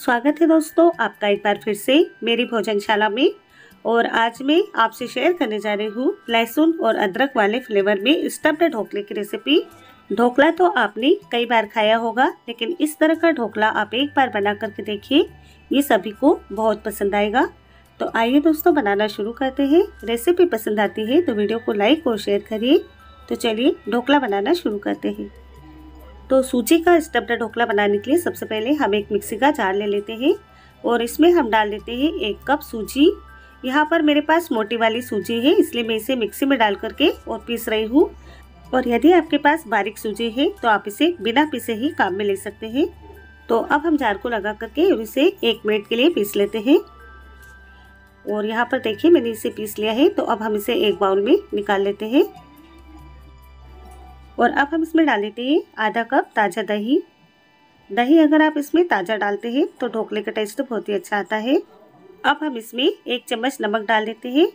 स्वागत है दोस्तों आपका एक बार फिर से मेरी भोजनशाला में। और आज मैं आपसे शेयर करने जा रही हूँ लहसुन और अदरक वाले फ्लेवर में स्टफ्ड ढोकले की रेसिपी। ढोकला तो आपने कई बार खाया होगा, लेकिन इस तरह का ढोकला आप एक बार बना करके देखिए, ये सभी को बहुत पसंद आएगा। तो आइए दोस्तों बनाना शुरू करते हैं। रेसिपी पसंद आती है तो वीडियो को लाइक और शेयर करिए। तो चलिए ढोकला बनाना शुरू करते हैं। तो सूजी का स्टफ्ड ढोकला बनाने के लिए सबसे पहले हम एक मिक्सी का जार ले लेते हैं और इसमें हम डाल देते हैं 1 कप सूजी। यहाँ पर मेरे पास मोटी वाली सूजी है, इसलिए मैं इसे मिक्सी में डाल करके और पीस रही हूँ। और यदि आपके पास बारीक सूजी है तो आप इसे बिना पीसे ही काम में ले सकते हैं। तो अब हम जार को लगा करके और इसे 1 मिनट के लिए पीस लेते हैं। और यहाँ पर देखिए मैंने इसे पीस लिया है। तो अब हम इसे एक बाउल में निकाल लेते हैं। और अब हम इसमें डाल देते हैं आधा कप ताज़ा दही। दही अगर आप इसमें ताज़ा डालते हैं तो ढोकले का टेस्ट बहुत ही अच्छा आता है। अब हम इसमें 1 चम्मच नमक डाल देते हैं।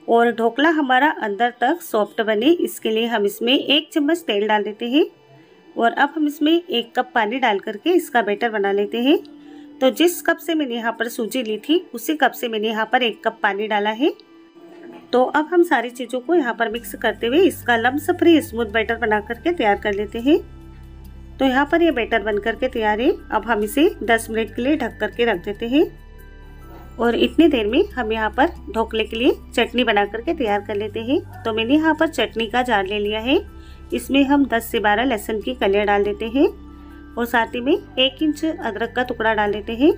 और ढोकला हमारा अंदर तक सॉफ्ट बने, इसके लिए हम इसमें 1 चम्मच तेल डाल देते हैं। और अब हम इसमें 1 कप पानी डाल करके इसका बैटर बना लेते हैं। तो जिस कप से मैंने यहाँ पर सूजी ली थी उसी कप से मैंने यहाँ पर 1 कप पानी डाला है। तो अब हम सारी चीज़ों को यहाँ पर मिक्स करते हुए इसका लम्स फ्री स्मूथ बैटर बना करके तैयार कर लेते हैं। तो यहाँ पर ये बैटर बन करके तैयार है। अब हम इसे 10 मिनट के लिए ढक करके रख देते हैं। और इतनी देर में हम यहाँ पर ढोकले के लिए चटनी बना करके तैयार कर लेते हैं। तो मैंने यहाँ पर चटनी का जार ले लिया है। इसमें हम 10 से 12 लहसुन की कलियाँ डाल देते हैं और साथ ही में 1 इंच अदरक का टुकड़ा डाल देते हैं।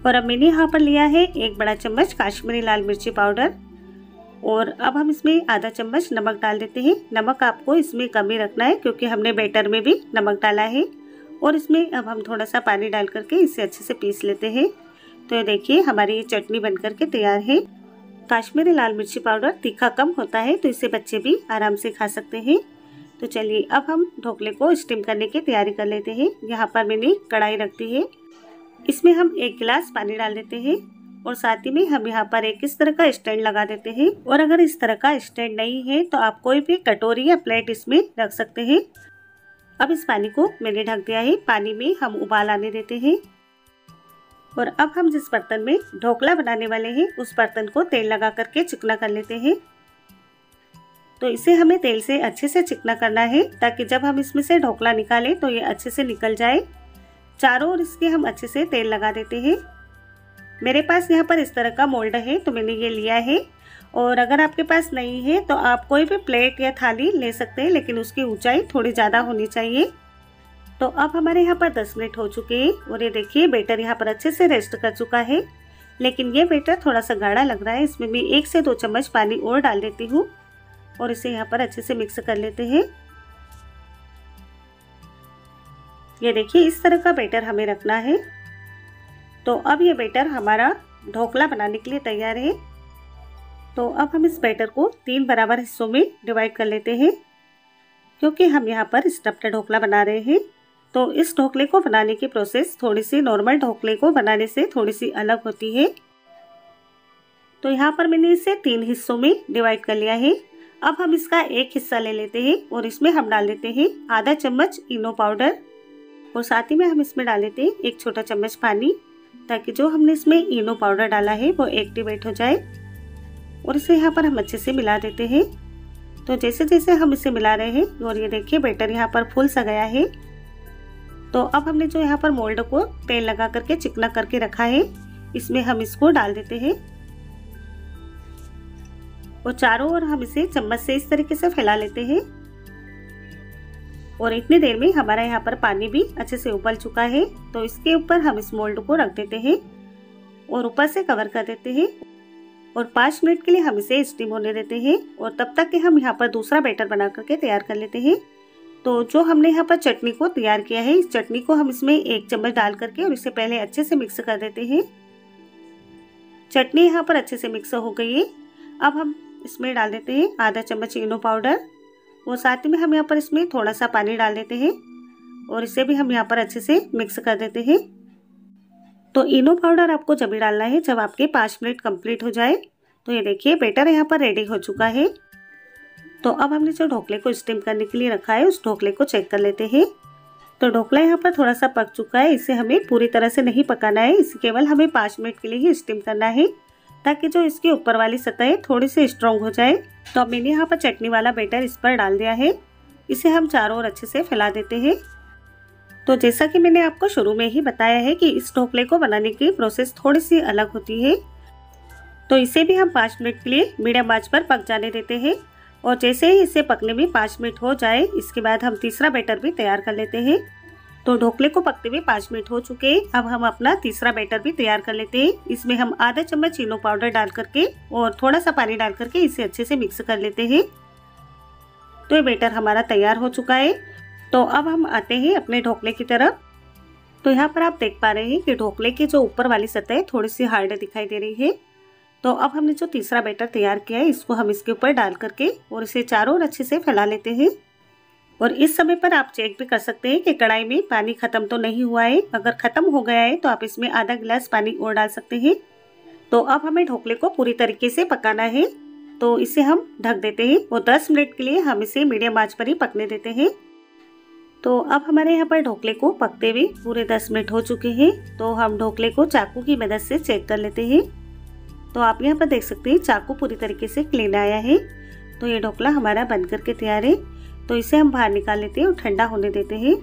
और अब मैंने यहाँ पर लिया है 1 बड़ा चम्मच काश्मीरी लाल मिर्ची पाउडर। और अब हम इसमें आधा चम्मच नमक डाल देते हैं। नमक आपको इसमें कम ही रखना है क्योंकि हमने बैटर में भी नमक डाला है। और इसमें अब हम थोड़ा सा पानी डाल करके इसे अच्छे से पीस लेते हैं। तो ये देखिए हमारी ये चटनी बन करके तैयार है। काश्मीरी लाल मिर्ची पाउडर तीखा कम होता है तो इसे बच्चे भी आराम से खा सकते हैं। तो चलिए अब हम ढोकले को स्टीम करने की तैयारी कर लेते हैं। यहाँ पर मैंने कढ़ाई रख दी है, इसमें हम 1 गिलास पानी डाल देते हैं। और साथ ही में हम यहाँ पर एक इस तरह का स्टैंड लगा देते हैं। और अगर इस तरह का स्टैंड नहीं है तो आप कोई भी कटोरी या प्लेट इसमें रख सकते हैं। अब इस पानी को मैंने ढक दिया है। पानी में हम उबाल आने देते हैं। और अब हम जिस बर्तन में ढोकला बनाने वाले हैं उस बर्तन को तेल लगा करके चिकना कर लेते हैं। तो इसे हमें तेल से अच्छे से चिकना करना है ताकि जब हम इसमें से ढोकला निकालें तो ये अच्छे से निकल जाए। चारों ओर इसके हम अच्छे से तेल लगा देते हैं। मेरे पास यहाँ पर इस तरह का मोल्ड है तो मैंने ये लिया है। और अगर आपके पास नहीं है तो आप कोई भी प्लेट या थाली ले सकते हैं, लेकिन उसकी ऊंचाई थोड़ी ज़्यादा होनी चाहिए। तो अब हमारे यहाँ पर 10 मिनट हो चुके हैं और ये देखिए बैटर यहाँ पर अच्छे से रेस्ट कर चुका है। लेकिन ये बैटर थोड़ा सा गाढ़ा लग रहा है, इसमें मैं 1 से 2 चम्मच पानी और डाल देती हूँ और इसे यहाँ पर अच्छे से मिक्स कर लेते हैं। ये देखिए इस तरह का बैटर हमें रखना है। तो अब ये बैटर हमारा ढोकला बनाने के लिए तैयार है। तो अब हम इस बैटर को 3 बराबर हिस्सों में डिवाइड कर लेते हैं क्योंकि हम यहाँ पर स्टफ्ड ढोकला बना रहे हैं। तो इस ढोकले को बनाने की प्रोसेस थोड़ी सी नॉर्मल ढोकले को बनाने से थोड़ी सी अलग होती है। तो यहाँ पर मैंने इसे 3 हिस्सों में डिवाइड कर लिया है। अब हम इसका एक हिस्सा ले लेते हैं और इसमें हम डाल देते हैं आधा चम्मच इनो पाउडर। और साथ ही में हम इसमें डाल देते हैं 1 छोटा चम्मच पानी, ताकि जो हमने इसमें इनो पाउडर डाला है वो एक्टिवेट हो जाए। और इसे यहाँ पर हम अच्छे से मिला देते हैं। तो जैसे जैसे हम इसे मिला रहे हैं और ये देखिए बैटर यहाँ पर फूल सा गया है। तो अब हमने जो यहाँ पर मोल्ड को तेल लगा करके चिकना करके रखा है इसमें हम इसको डाल देते हैं। और चारों ओर हम इसे चम्मच से इस तरीके से फैला लेते हैं। और इतनी देर में हमारा यहाँ पर पानी भी अच्छे से उबल चुका है। तो इसके ऊपर हम इस मोल्ड को रख देते हैं और ऊपर से कवर कर देते हैं। और 5 मिनट के लिए हम इसे स्टीम होने देते हैं। और तब तक कि हम यहाँ पर दूसरा बैटर बना करके तैयार कर लेते हैं। तो जो हमने यहाँ पर चटनी को तैयार किया है, इस चटनी को हम इसमें 1 चम्मच डाल करके और इसे पहले अच्छे से मिक्स कर देते हैं। चटनी यहाँ पर अच्छे से मिक्स हो गई है। अब हम इसमें डाल देते हैं आधा चम्मच इनो पाउडर और साथ ही में हम यहाँ पर इसमें थोड़ा सा पानी डाल देते हैं और इसे भी हम यहाँ पर अच्छे से मिक्स कर देते हैं। तो इनो पाउडर आपको जब भी डालना है जब आपके 5 मिनट कंप्लीट हो जाए। तो ये देखिए बैटर यहाँ पर रेडी हो चुका है। तो अब हमने जो ढोकले को स्टीम करने के लिए रखा है उस ढोकले को चेक कर लेते हैं। तो ढोकला यहाँ पर थोड़ा सा पक चुका है। इसे हमें पूरी तरह से नहीं पकाना है, इसे केवल हमें 5 मिनट के लिए ही स्टीम करना है, ताकि जो इसकी ऊपर वाली सतह है थोड़ी सी स्ट्रॉन्ग हो जाए। तो अब मैंने यहाँ पर चटनी वाला बैटर इस पर डाल दिया है। इसे हम चारों ओर अच्छे से फैला देते हैं। तो जैसा कि मैंने आपको शुरू में ही बताया है कि इस ढोकले को बनाने की प्रोसेस थोड़ी सी अलग होती है। तो इसे भी हम 5 मिनट के लिए मीडियम आंच पर पक जाने देते हैं। और जैसे ही इसे पकने में 5 मिनट हो जाए, इसके बाद हम तीसरा बैटर भी तैयार कर लेते हैं। तो ढोकले को पकते हुए 5 मिनट हो चुके हैं। अब हम अपना तीसरा बैटर भी तैयार कर लेते हैं। इसमें हम आधा चम्मच इनो पाउडर डाल करके और थोड़ा सा पानी डाल करके इसे अच्छे से मिक्स कर लेते हैं। तो ये बैटर हमारा तैयार हो चुका है। तो अब हम आते हैं अपने ढोकले की तरफ। तो यहाँ पर आप देख पा रहे हैं कि ढोकले की जो ऊपर वाली सतह थोड़ी सी हार्ड दिखाई दे रही है। तो अब हमने जो तीसरा बैटर तैयार किया है, इसको हम इसके ऊपर डाल करके और इसे चारों ओर अच्छे से फैला लेते हैं। और इस समय पर आप चेक भी कर सकते हैं कि कढ़ाई में पानी खत्म तो नहीं हुआ है। अगर खत्म हो गया है तो आप इसमें आधा गिलास पानी और डाल सकते हैं। तो अब हमें ढोकले को पूरी तरीके से पकाना है। तो इसे हम ढक देते हैं और 10 मिनट के लिए हम इसे मीडियम आंच पर ही पकने देते हैं। तो अब हमारे यहाँ पर ढोकले को पकते हुए पूरे 10 मिनट हो चुके हैं। तो हम ढोकले को चाकू की मदद से चेक कर लेते हैं। तो आप यहाँ पर देख सकते हैं चाकू पूरी तरीके से क्लीन आया है। तो ये ढोकला हमारा बन करके तैयार है। तो इसे हम बाहर निकाल लेते हैं और ठंडा होने देते हैं।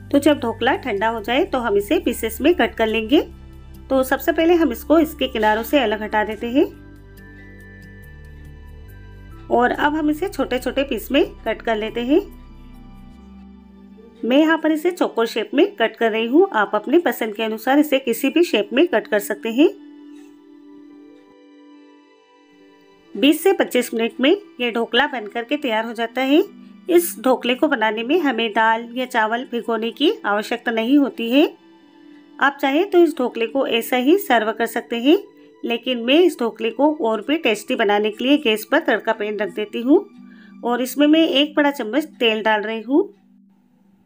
तो जब ढोकला ठंडा हो जाए तो हम इसे पीसेस में कट कर लेंगे। तो सबसे पहले हम इसको इसके किनारों से अलग हटा देते हैं और अब हम इसे छोटे छोटे पीस में कट कर लेते हैं। मैं यहाँ पर इसे चौकोर शेप में कट कर रही हूँ। आप अपनी पसंद के अनुसार इसे किसी भी शेप में कट कर सकते हैं। 20 से 25 मिनट में ये ढोकला बन करके तैयार हो जाता है। इस ढोकले को बनाने में हमें दाल या चावल भिगोने की आवश्यकता नहीं होती है। आप चाहे तो इस ढोकले को ऐसा ही सर्व कर सकते हैं, लेकिन मैं इस ढोकले को और भी टेस्टी बनाने के लिए गैस पर तड़का पैन रख देती हूँ और इसमें मैं 1 बड़ा चम्मच तेल डाल रही हूँ।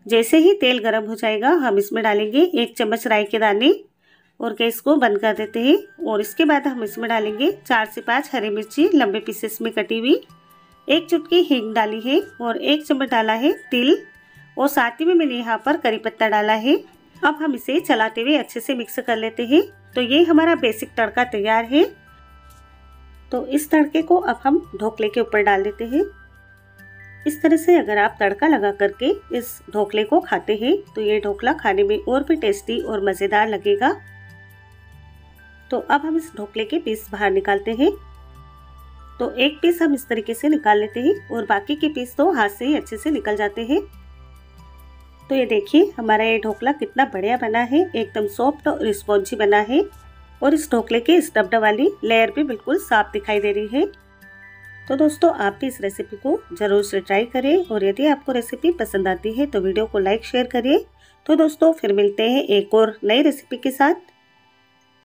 जैसे ही तेल गर्म हो जाएगा, हम इसमें डालेंगे 1 चम्मच राई के दाने और गैस को बंद कर देते हैं। और इसके बाद हम इसमें डालेंगे 4 से 5 हरी मिर्ची लंबे पीसेस में कटी हुई, 1 चुटकी हींग डाली है और 1 चम्मच डाला है तिल और साथ ही में मैंने यहाँ पर करी पत्ता डाला है। अब हम इसे चलाते हुए अच्छे से मिक्स कर लेते हैं। तो ये हमारा बेसिक तड़का तैयार है। तो इस तड़के को अब हम ढोकले के ऊपर डाल देते हैं। इस तरह से अगर आप तड़का लगा करके इस ढोकले को खाते हैं तो ये ढोकला खाने में और भी टेस्टी और मज़ेदार लगेगा। तो अब हम इस ढोकले के पीस बाहर निकालते हैं। तो एक पीस हम इस तरीके से निकाल लेते हैं और बाकी के पीस तो हाथ से ही अच्छे से निकल जाते हैं। तो ये देखिए हमारा ये ढोकला कितना बढ़िया बना है, एकदम सॉफ्ट और स्पॉन्जी बना है और इस ढोकले के स्टफ्ड वाली लेयर भी बिल्कुल साफ दिखाई दे रही है। तो दोस्तों आप भी इस रेसिपी को जरूर से ट्राई करें और यदि आपको रेसिपी पसंद आती है तो वीडियो को लाइक शेयर करिए। तो दोस्तों फिर मिलते हैं एक और नई रेसिपी के साथ।